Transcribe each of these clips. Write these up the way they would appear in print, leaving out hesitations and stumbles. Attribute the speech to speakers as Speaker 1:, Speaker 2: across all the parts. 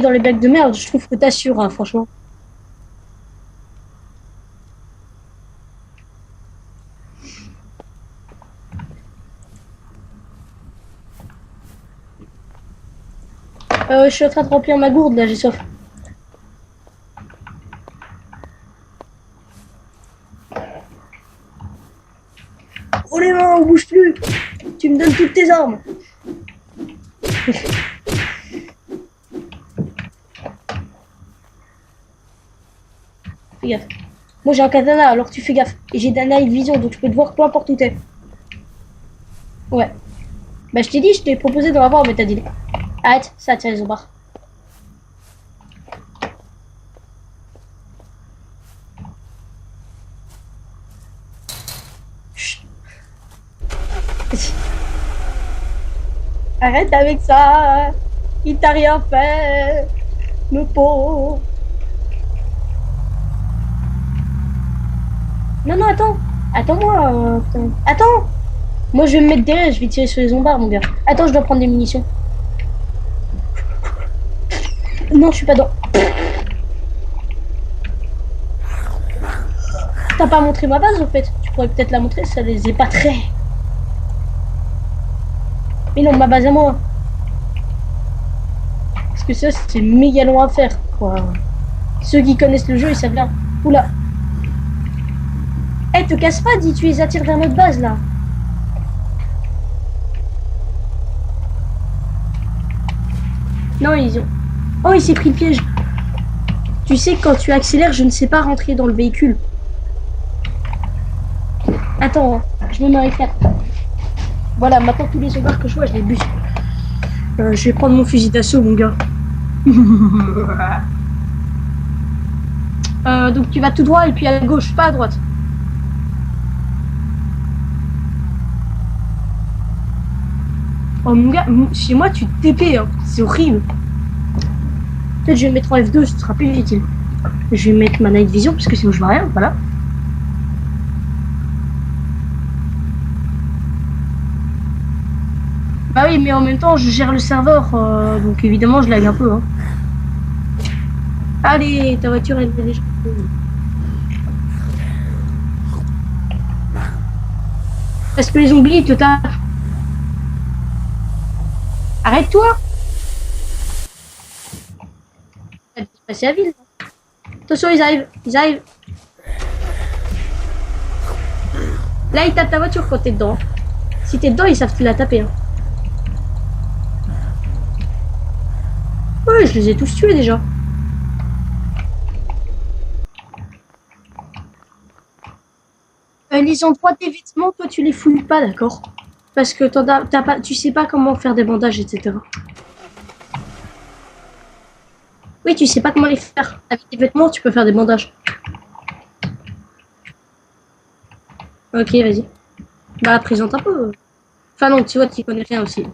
Speaker 1: dans les blagues de merde, je trouve que t'assures, hein, franchement. Je suis en train de remplir ma gourde, là, j'ai soif. Oh les mains, on bouge plus. Tu me donnes toutes tes armes. Fais gaffe. Moi j'ai un katana, alors tu fais gaffe. Et j'ai d'un night vision, donc je peux te voir peu importe où t'es. Ouais. Bah je t'ai dit, je t'ai proposé d'en avoir, mais t'as dit non. Arrête, ça tire les zombards. Chut. Arrête avec ça. Il t'a rien fait. Me pauvre. Non, non, attends. Attends-moi. Attends. Moi je vais me mettre derrière, je vais tirer sur les zombards, mon gars. Attends, je dois prendre des munitions. Non, je suis pas dans. T'as pas montré ma base, au fait. Tu pourrais peut-être la montrer, ça les épaterait. Mais non, ma base à moi. Parce que ça, c'est méga long à faire, quoi. Ceux qui connaissent le jeu, ils savent bien. Oula. Eh, te casse pas, dis, tu les attires vers notre base, là. Non, ils ont... Oh, il s'est pris le piège. Tu sais, quand tu accélères, je ne sais pas rentrer dans le véhicule. Attends, hein, je me mets à éclair. Voilà, maintenant, tous les zombards que je vois, je les bute. Je vais prendre mon fusil d'assaut, mon gars. Donc tu vas tout droit et puis à gauche, pas à droite. Oh mon gars, chez moi tu te TP, hein. C'est horrible. Peut-être je vais mettre en F2, ce sera plus utile. Je vais mettre ma night vision parce que sinon je vois rien, voilà. Bah oui, mais en même temps je gère le serveur, donc évidemment je lag un peu. Hein. Allez, ta voiture elle est déjà... Parce que les zombies ils te tapent. Arrête-toi. T'as passé la ville. Attention, ils arrivent, ils arrivent. Là ils tapent ta voiture quand t'es dedans. Si t'es dedans, ils savent te la taper. Hein. Ouais, je les ai tous tués déjà. Les endroits des vêtements, toi tu les fouilles pas, d'accord? Parce que t'as pas, tu sais pas comment faire des bandages, etc. Oui, tu sais pas comment les faire. Avec des vêtements, tu peux faire des bandages. Ok, vas-y. Bah, présente un peu. Enfin non, tu vois, tu connais rien aussi.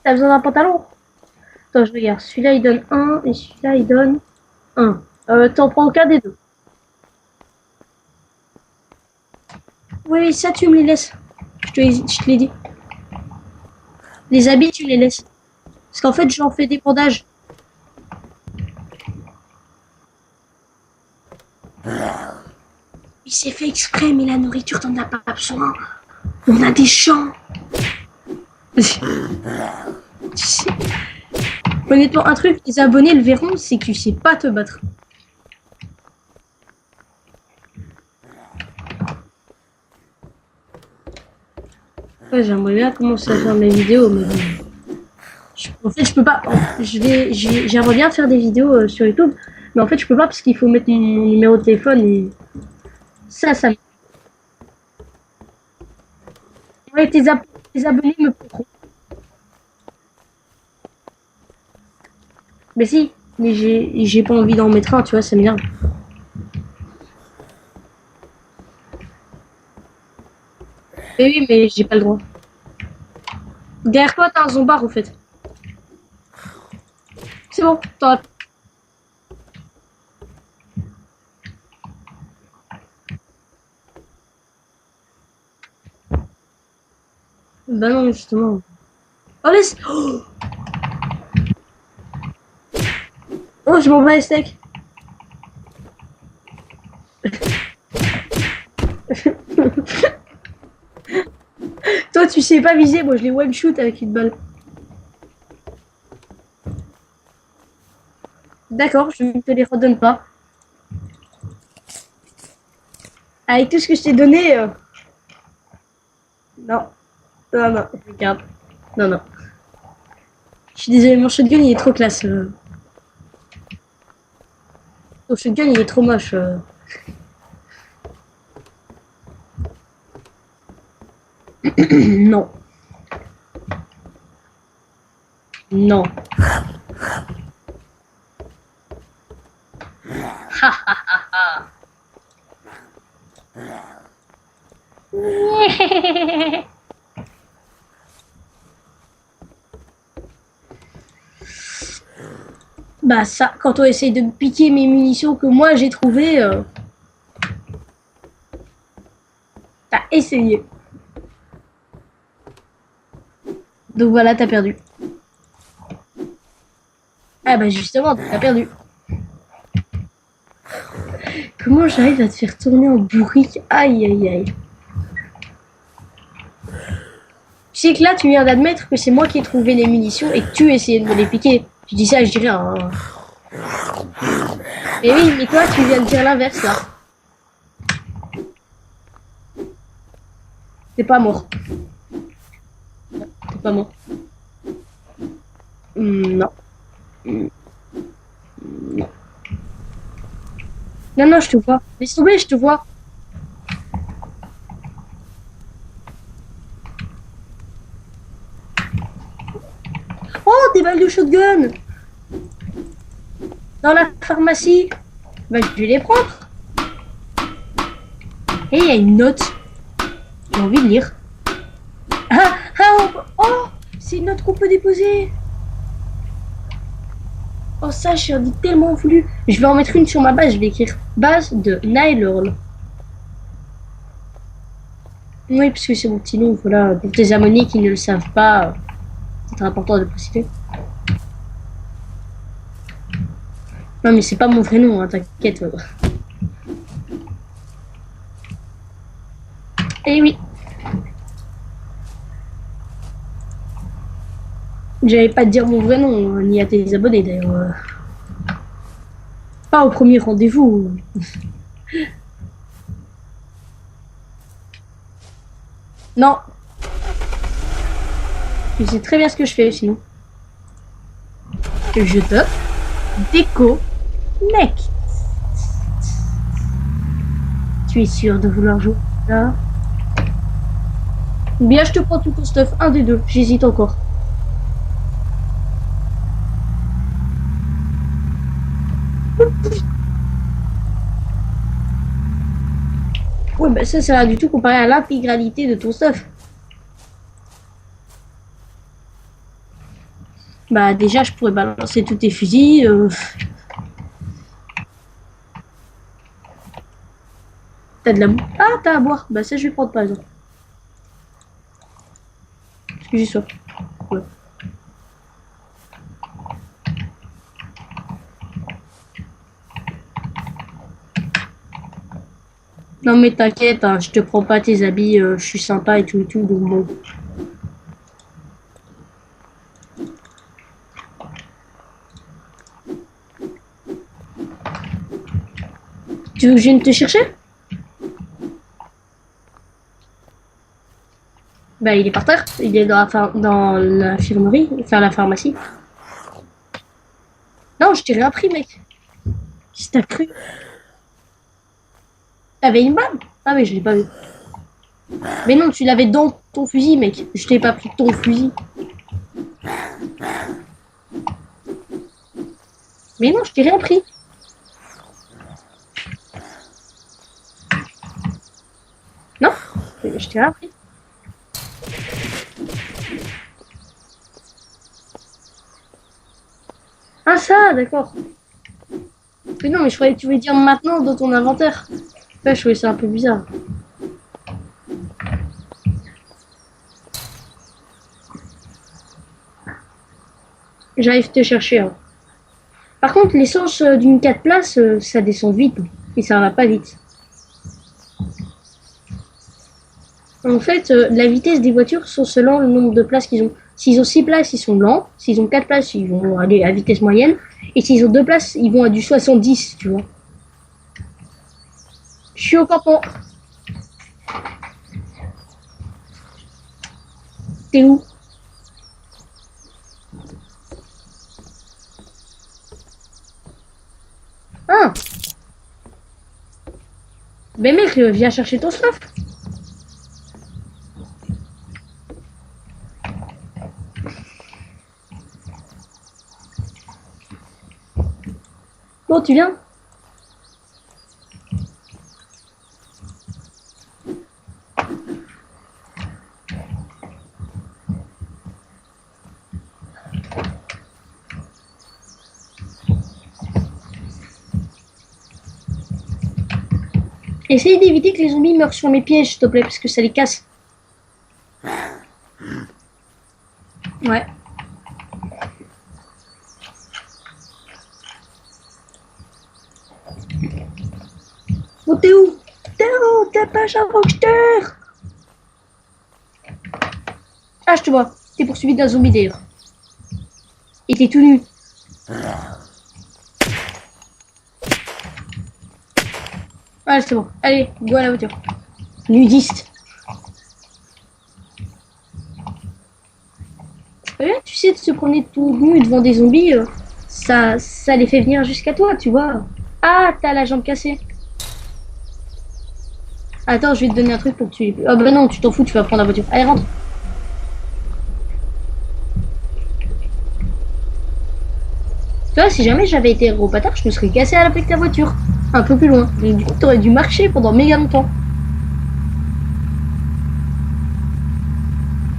Speaker 1: T'as besoin d'un pantalon? Attends, je regarde. Celui-là, il donne 1 et celui-là, il donne 1. T'en prends aucun des deux. Oui, ça, tu me les laisses. Je te l'ai dit. Les habits, tu me les laisses. Parce qu'en fait, j'en fais des bandages. Il s'est fait exprès, mais la nourriture, t'en as pas besoin. On a des champs. Honnêtement, un truc, les abonnés le verront, c'est que tu sais pas te battre. Ouais, j'aimerais bien commencer à faire mes vidéos, mais bon. En fait, je peux pas. J'aimerais bien faire des vidéos sur YouTube, mais en fait, je peux pas parce qu'il faut mettre mon numéro de téléphone et ça. Ouais, tes abonnés me pourront. Mais si, mais j'ai pas envie d'en mettre un, tu vois, ça m'énerve. Mais oui, mais j'ai pas le droit. Derrière toi, t'as un zombard, au fait. C'est bon, t'en as... Bah non, justement. Oh, laisse. Oh, je m'en bats les steaks. Toi, tu sais pas viser. Moi, je les one shoot avec une balle. D'accord, je ne te les redonne pas. Avec tout ce que je t'ai donné. Non. Non, non, regarde. Non, non. Je suis désolée, mon shotgun, il est trop classe. Ton shotgun, il est trop moche. Non. Non. Ha ha ha ha. Bah ça, quand on essaye de me piquer mes munitions que moi j'ai trouvées, t'as essayé. Donc voilà, t'as perdu. Ah bah justement, t'as perdu. Comment j'arrive à te faire tourner en bourrique? Aïe aïe aïe. Tu sais que là, tu viens d'admettre que c'est moi qui ai trouvé les munitions et que tu essayais de me les piquer. Je dis ça, je dis rien. Hein. Mais oui, mais toi, tu viens de dire l'inverse là. T'es pas mort. T'es pas mort. Non. Non. Non, non, je te vois. Laisse tomber, je te vois. Oh, des balles de shotgun dans la pharmacie. Bah, je vais les prendre. Et il y a une note. J'ai envie de lire. Ah, oh, c'est une note qu'on peut déposer. Oh, ça, j'en ai tellement voulu. Je vais en mettre une sur ma base. Je vais écrire base de Nylorl. Oui, parce que c'est mon petit nom. Voilà, pour tes abonnés qui ne le savent pas, c'est très important de le préciser. Non, mais c'est pas mon vrai nom, hein, t'inquiète. Eh oui. J'allais pas te dire mon vrai nom, ni à tes abonnés d'ailleurs. Pas au premier rendez-vous. Non. Tu sais très bien ce que je fais sinon. Je te déconnecte. Tu es sûr de vouloir jouer là? Bien, je te prends tout ton stuff. Un des deux. J'hésite encore. Ouais, bah ça, c'est rien du tout comparé à l'intégralité de ton stuff. Bah déjà, je pourrais balancer tous tes fusils. T'as de la... Ah, t'as à boire. Bah ça, je vais prendre par exemple. Parce que j'ai soif. Ouais. Non mais t'inquiète, hein, je te prends pas tes habits, je suis sympa et tout, donc bon. Tu veux que je vienne te chercher? Bah il est par terre, il est dans l'infirmerie, enfin la pharmacie. Non, je t'ai rien pris mec. Qu'est-ce que t'as cru? T'avais une balle? Ah mais je l'ai pas vu. Mais non, tu l'avais dans ton fusil mec, je t'ai pas pris ton fusil. Mais non, je t'ai rien pris. Non, je t'ai rien pris. Ah ça, d'accord. Mais non, mais je croyais que tu voulais dire maintenant dans ton inventaire. Ouais, je trouvais ça un peu bizarre. J'arrive te chercher. Hein. Par contre, l'essence d'une 4 places, ça descend vite. Et ça va pas vite. En fait, la vitesse des voitures sont selon le nombre de places qu'ils ont. S'ils ont 6 places, ils sont lents. S'ils ont 4 places, ils vont aller à vitesse moyenne. Et s'ils ont 2 places, ils vont à du 70, tu vois. Je suis au campement. T'es où? Ah! Ben mec, viens chercher ton stuff. Bon, tu viens? Essaye d'éviter que les zombies meurent sur mes pièges, s'il te plaît, parce que ça les casse. Ouais. Oh, t'es où? T'es où? T'es pas un rockstar? Ah, je te vois. T'es poursuivi d'un zombie d'ailleurs. Et t'es tout nu. Ah, c'est bon. Allez, go à la voiture. Nudiste. Tu sais, de se promener tout nu devant des zombies, ça les fait venir jusqu'à toi, tu vois. Ah, t'as la jambe cassée. Attends, je vais te donner un truc pour que tu... Oh bah non, tu t'en fous, tu vas prendre la voiture. Allez, rentre. Tu vois, si jamais j'avais été gros patard, je me serais cassé à la plaque de ta voiture. Un peu plus loin. Donc du coup, t'aurais dû marcher pendant méga longtemps.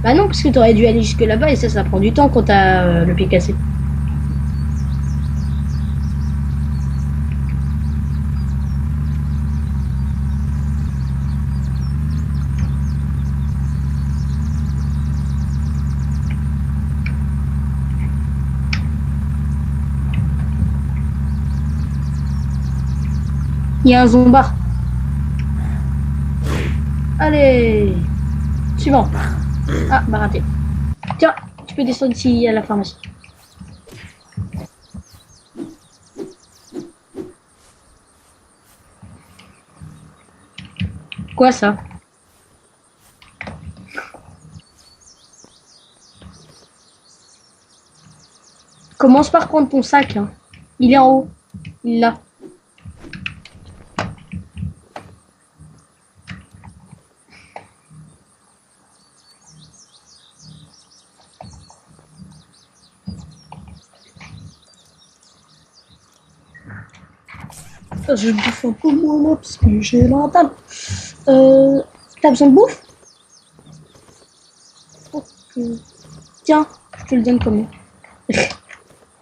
Speaker 1: Bah non, parce que t'aurais dû aller jusque là-bas et ça prend du temps quand t'as le pied cassé. Il y a un zombard. Allez. Suivant. Ah, bah raté. Tiens, tu peux descendre ici à la pharmacie. Quoi ça? Commence par prendre ton sac. Hein. Il est en haut. Il est là. Je bouffe un peu moins là parce que j'ai la table. T'as besoin de bouffe? Okay. Tiens, je te le donne comme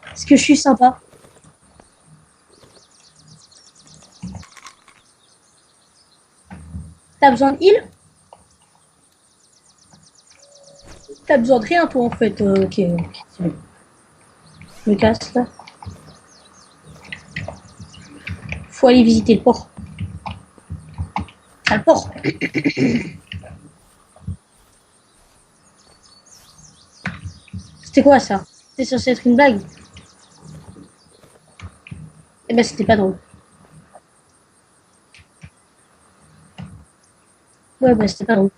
Speaker 1: Parce que je suis sympa. T'as besoin d'île? T'as besoin de rien toi en fait. Ok, je me casse là. Faut aller visiter le port. Ah, le port. C'était quoi ça? C'était censé être une blague. Eh ben c'était pas drôle. Ouais, bah c'était pas drôle.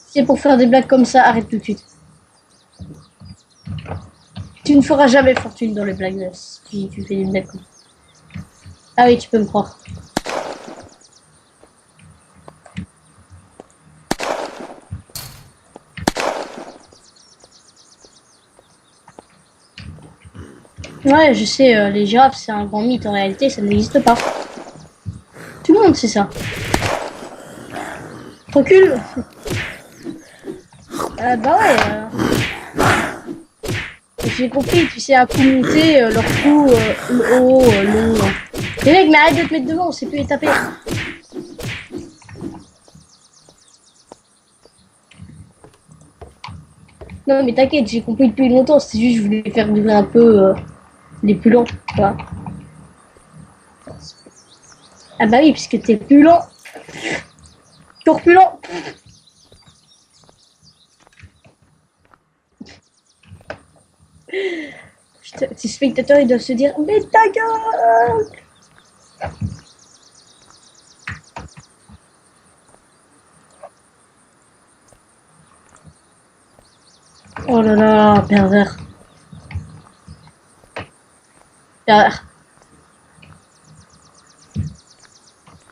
Speaker 1: C'est pour faire des blagues comme ça, arrête tout de suite. Tu ne feras jamais fortune dans les blagues si tu fais des blagues comme ça. Ah oui, tu peux me croire. Ouais, je sais, les girafes, c'est un grand mythe. En réalité, ça n'existe pas. Tout le monde sait ça. Recule. Bah ouais. J'ai compris, tu sais, à coup monter, leur cou, le haut, long. Les mecs, mais arrête de te mettre devant, on sait plus les taper. Non, mais t'inquiète, j'ai compris depuis longtemps. C'est juste, je voulais faire durer un peu les plus lents, tu vois. Ah bah oui, puisque t'es plus lent. Toujours plus lent. Putain, tes spectateurs, ils doivent se dire, mais ta gueule! Oh là là, pervers. Pervers.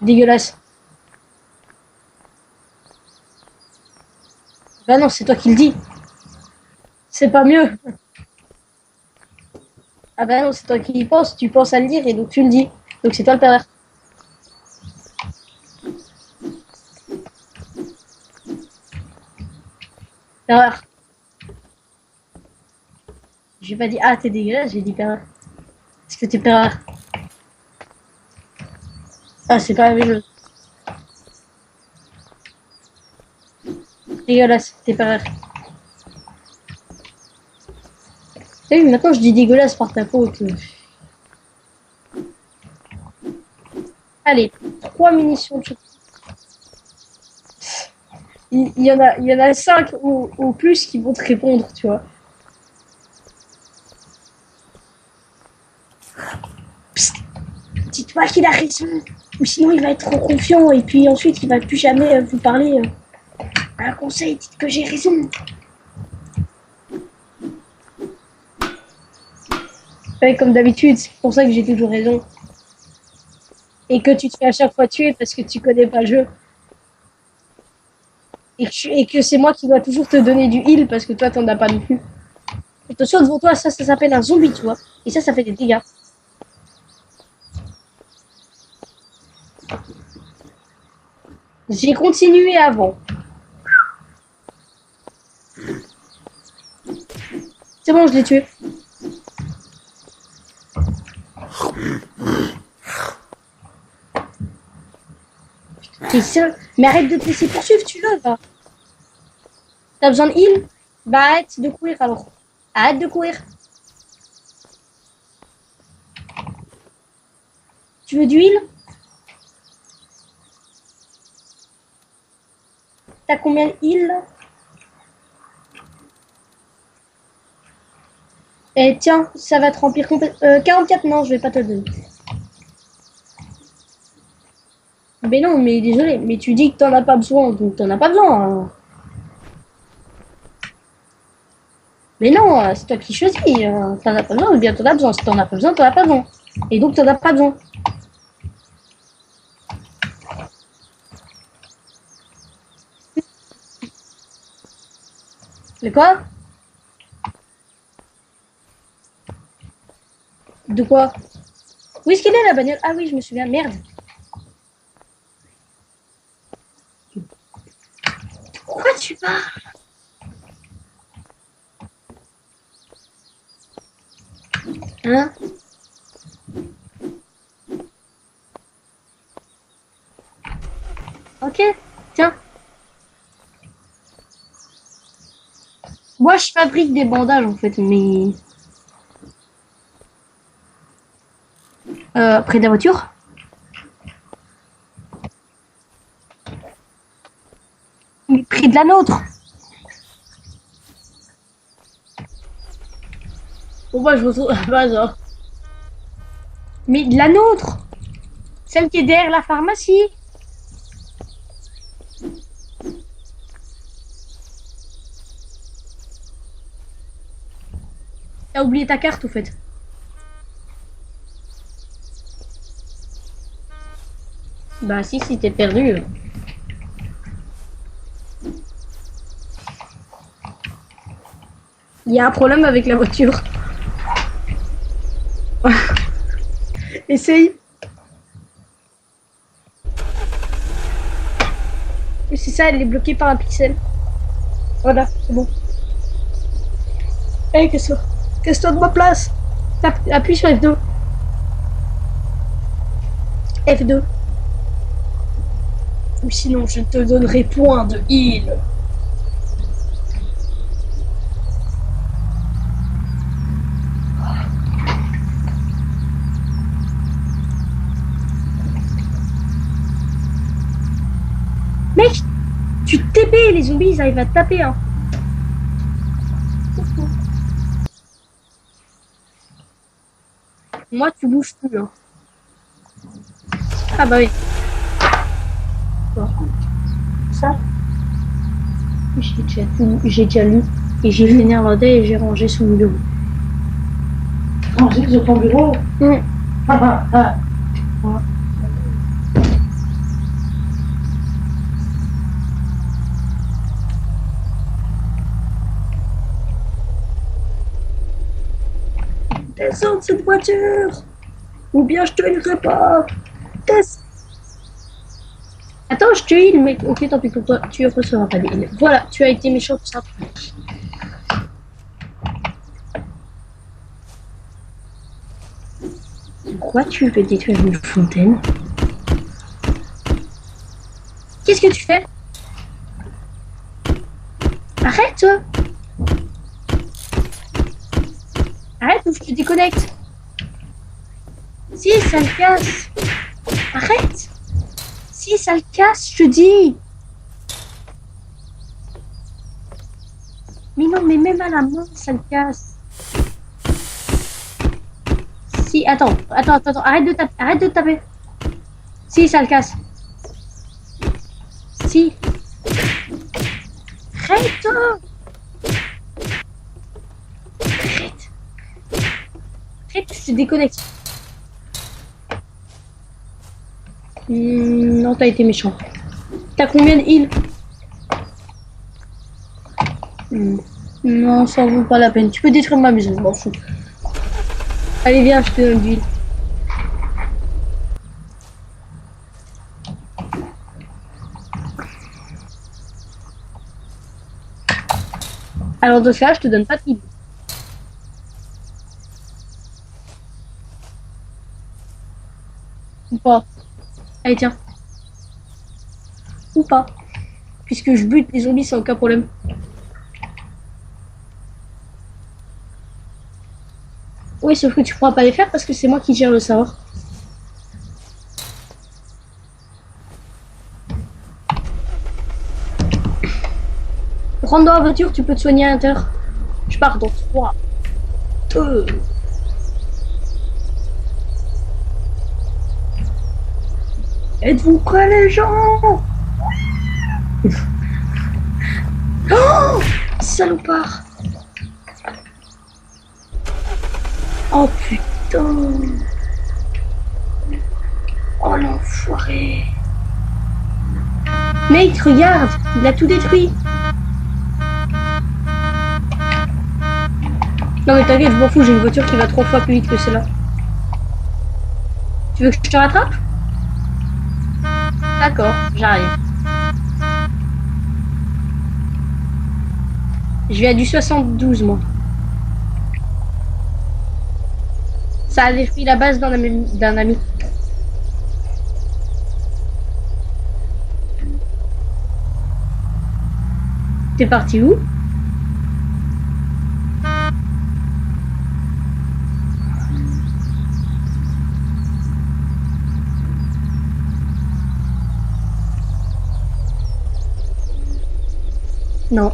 Speaker 1: Dégueulasse. Bah non, c'est toi qui le dis. C'est pas mieux. Ah bah non, c'est toi qui y penses. Tu penses à le dire et donc tu le dis. Donc c'est toi le pervers. Pervers. J'ai pas dit, ah, t'es dégueulasse, j'ai dit pervers. Est-ce que t'es pervers? Ah, c'est pas la même chose. Dégueulasse, t'es pervers. Et oui, maintenant je dis dégueulasse par ta faute. Allez, 3 munitions de chocolat. Il y en a 5 ou plus qui vont te répondre, tu vois. Psst, dites-moi qu'il a raison. Ou sinon il va être trop confiant et puis ensuite il va plus jamais vous parler. Un conseil, dites que j'ai raison. Ouais, comme d'habitude, c'est pour ça que j'ai toujours raison. Et que tu te fais à chaque fois tuer parce que tu connais pas le jeu. Et que c'est moi qui dois toujours te donner du heal parce que toi t'en as pas non plus. Attention, devant toi, ça s'appelle un zombie, tu vois. Et ça fait des dégâts. J'ai continué avant. C'est bon, je l'ai tué. T'es seul. Mais arrête de te laisser poursuivre, tu veux, va. T'as besoin de heal? Bah arrête de courir alors. Arrête de courir. Tu veux du heal? T'as combien de heal là? Eh tiens, ça va te remplir complètement. 44, non, je vais pas te le donner. Mais non, mais désolé, mais tu dis que t'en as pas besoin, donc t'en as pas besoin. Hein. Mais non, c'est toi qui choisis. T'en as pas besoin ou bien t'en as besoin. Si t'en as pas besoin, t'en as pas besoin. Et donc t'en as pas besoin. De quoi? De quoi? Où est-ce qu'elle est la bagnole? Ah oui, je me souviens. Merde. Pourquoi tu parles? Hein? Ok, tiens. Moi, je fabrique des bandages en fait, mais près de la voiture. Mais près de la nôtre. Bon bah je retrouve pas ça. Mais de la nôtre, celle qui est derrière la pharmacie. T'as oublié ta carte au fait. Bah si t'es perdu. Il y a un problème avec la voiture. Essaye. C'est ça, elle est bloquée par un pixel. Voilà, c'est bon. Hey, casse-toi de ma place. Appuie sur F2. F2. Ou sinon, je te donnerai point de heal. zombies, ils arrivent à te taper, hein. Moi, tu bouges plus, hein. Ah bah oui. Bon. Ça, j'ai déjà lu. Et j'ai lu néerlandais et j'ai rangé sous le bureau.
Speaker 2: Rangé sur ton bureau?
Speaker 1: Mm.
Speaker 2: Ouais.
Speaker 1: Descends de cette voiture ou bien je te healerai pas. Attends, je te heal, mec. Ok, tant pis pour toi, tu recevras pas d'heal. Voilà, tu as été méchant tout ça. Pourquoi tu veux détruire une fontaine? Qu'est-ce que tu fais? Arrête! Arrête ou je te déconnecte. Si, ça le casse. Arrête. Si, ça le casse, je te dis. Mais non, mais même à la main, ça le casse. Si, attends. Arrête de taper. Si, ça le casse. Si. Arrête. Arrête, je te déconnecte. Non, t'as été méchant. T'as combien de heal? Non, ça vaut pas la peine. Tu peux détruire ma maison, je m'en fous. Allez, viens, je te donne de l'huile. Alors, dans ce cas, je te donne pas de heal. Ou pas. Allez, tiens. Ou pas. Puisque je bute les zombies sans aucun problème. Oui, sauf que tu pourras pas les faire parce que c'est moi qui gère le serveur. Rentre dans la voiture, tu peux te soigner à l'intérieur. Je pars dans 3, 2... Êtes-vous prêts, les gens? Oh, salopard! Oh putain! Oh l'enfoiré! Mec, regarde! Il a tout détruit! Non mais t'inquiète, je m'en fous, j'ai une voiture qui va 3 fois plus vite que celle-là. Tu veux que je te rattrape? D'accord, j'arrive. Je vais à du 72, moi. Ça a détruit la base d'un ami. T'es parti où? Non.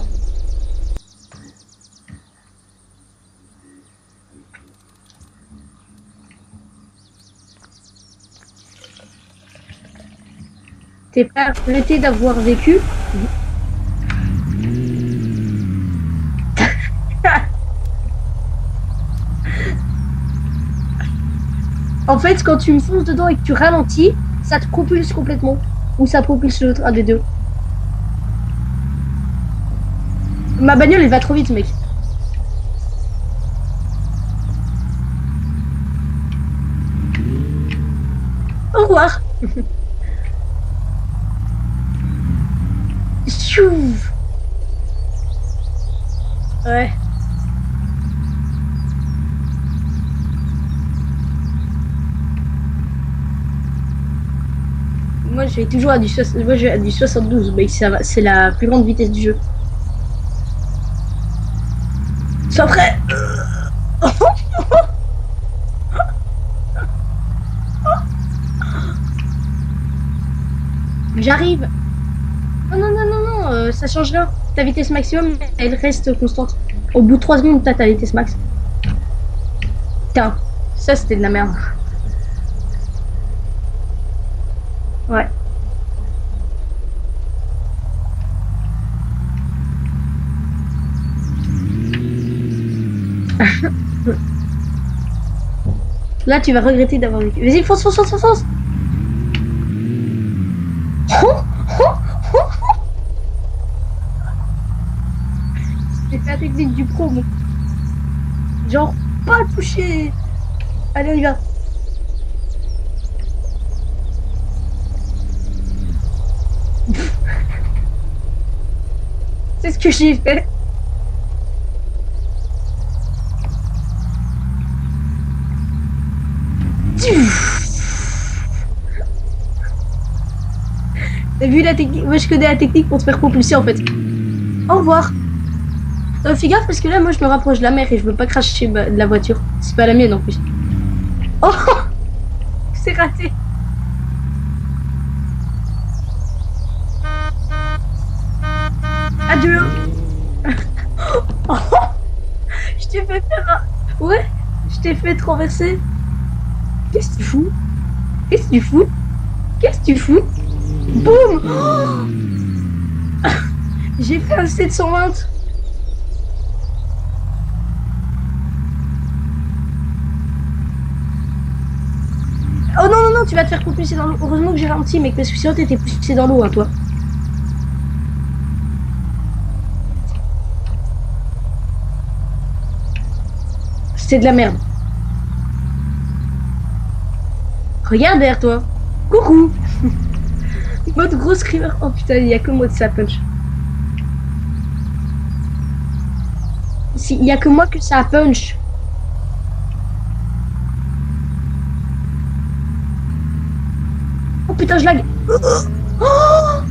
Speaker 1: T'es prêt à regretter d'avoir vécu? En fait, quand tu me fonces dedans et que tu ralentis, ça te propulse complètement. Ou ça propulse l'autre, un des deux. Ma bagnole, elle va trop vite, mec. Au revoir. Chouv. Ouais. Moi, je vais toujours à du 72, mais ça va, c'est la plus grande vitesse du jeu. Sois prêt. J'arrive. Non, non, non, non, non. ça change rien. Ta vitesse maximum, elle reste constante. Au bout de 3 secondes, t'as ta vitesse max. Putain, ça c'était de la merde. Ouais. Là, tu vas regretter d'avoir vécu. Vas-y, fonce, fonce, fonce, fonce. C'est la technique du pro, mon. Genre, pas toucher. Allez, on y va. C'est ce que j'ai fait. T'as vu la technique? Moi je connais la technique pour te faire propulser en fait. Au revoir. Fais gaffe parce que là moi je me rapproche de la mer et je veux pas cracher de la voiture. C'est pas la mienne en plus. Oh, c'est raté. Adieu. Oh, je t'ai fait faire un... Ouais, je t'ai fait traverser. Qu'est-ce que tu fous? Qu'est-ce que tu fous? Qu'est-ce que tu fous? Boum! Oh, j'ai fait un 720. Oh non, non, non, tu vas te faire propulser dans l'eau. Heureusement que j'ai ralenti, mec, parce que sinon t'étais poussé dans l'eau, hein, toi. C'est de la merde. Regarde derrière toi. Coucou. Mode gros screamer. Oh putain, il n'y a que moi de ça punch. Si, il n'y a que moi que ça punch. Oh putain, je lag. Oh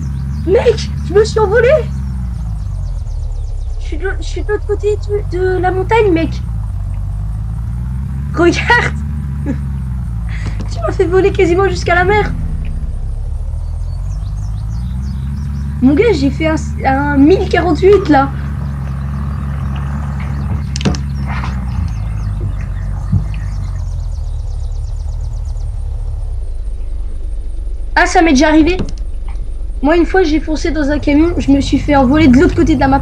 Speaker 1: mec, je me suis envolé. Je suis de l'autre côté de la montagne, mec. Regarde. Tu m'as fait voler quasiment jusqu'à la mer. Mon gars, j'ai fait un 1048 là. Ah, ça m'est déjà arrivé. Moi, une fois, j'ai foncé dans un camion, je me suis fait envoler de l'autre côté de la map.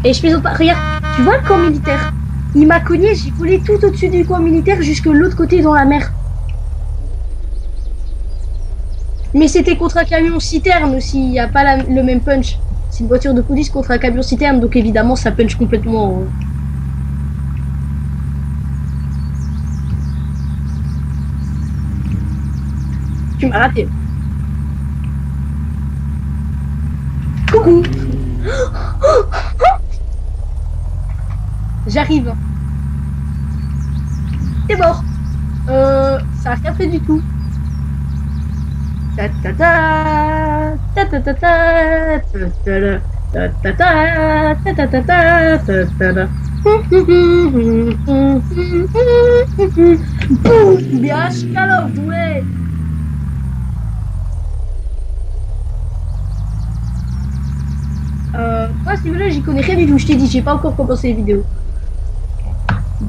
Speaker 1: Et je plaisante pas. Regarde, tu vois le camp militaire? Il m'a cogné, j'ai volé tout au-dessus du camp militaire jusque l'autre côté dans la mer. Mais c'était contre un camion citerne aussi, il n'y a pas le même punch. C'est une voiture de police contre un camion citerne, donc évidemment ça punch complètement. Tu m'as raté. Coucou. J'arrive. T'es mort. Ça a rien fait du tout. Ta ta ta ta ta ta ta ta ta ta ta ta ta. Bien escalade, ouais. Moi, ce niveau-là, j'y connais rien du tout. Je t'ai dit, j'ai pas encore commencé les vidéos.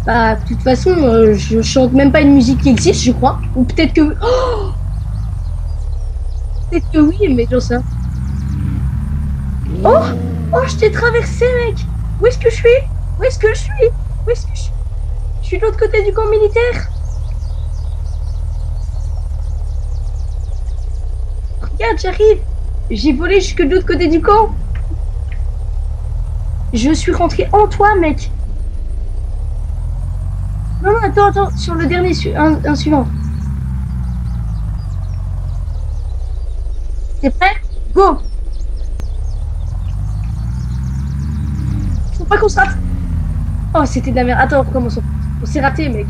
Speaker 1: Bah, de toute façon, je chante même pas une musique qui existe, je crois. Ou peut-être que... Oh, peut-être que oui, mais j'en sais. Oh, oh, je t'ai traversé, mec. Où est-ce que je suis? Où est-ce que je suis? Où est-ce que je suis? Je suis de l'autre côté du camp militaire. Regarde, j'arrive. J'ai volé jusque de l'autre côté du camp. Je suis rentré en toi, mec. Non, non, attends, attends. Sur le dernier, un suivant. T'es prêt? Go! Faut pas qu'on se rate. Oh, c'était de la merde. Attends, on recommence. On s'est raté, mec.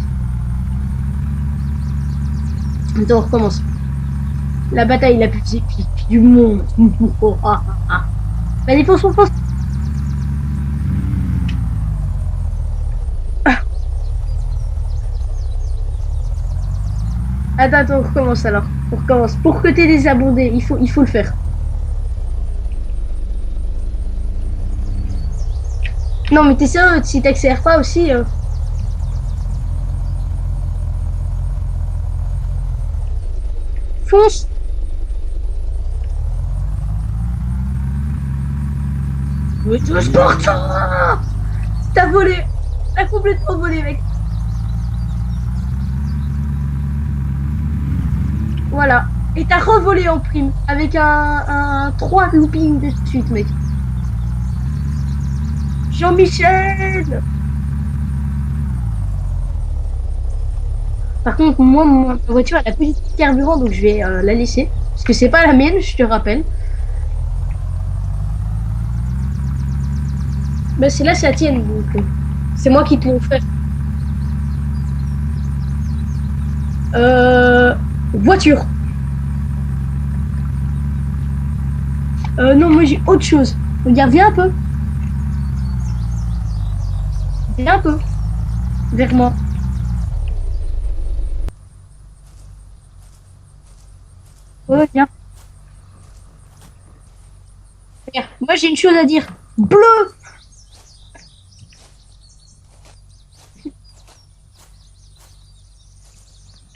Speaker 1: Attends, on recommence. La bataille la plus épique du monde. Allez, fonce, fonce, fonce. Attends, attends, on recommence alors. On recommence. Pour que t'aies des abondés, il faut le faire. Non, mais t'es sérieux, si t'accélères pas aussi. Fonce! Mais tout sport, t'as volé! T'as complètement volé, mec! Voilà. Et t'as revolé en prime avec un 3 looping de suite, mec. Jean-Michel! Par contre, moi, ma voiture, elle a plus de carburant, donc je vais la laisser. Parce que c'est pas la mienne, je te rappelle. Bah, c'est là, c'est la tienne, donc c'est moi qui te l'ai offert. Voiture. Non, moi j'ai autre chose. Regarde, viens un peu. Viens un peu. Vers moi. Ouais, viens. Regarde, moi j'ai une chose à dire. Bleu!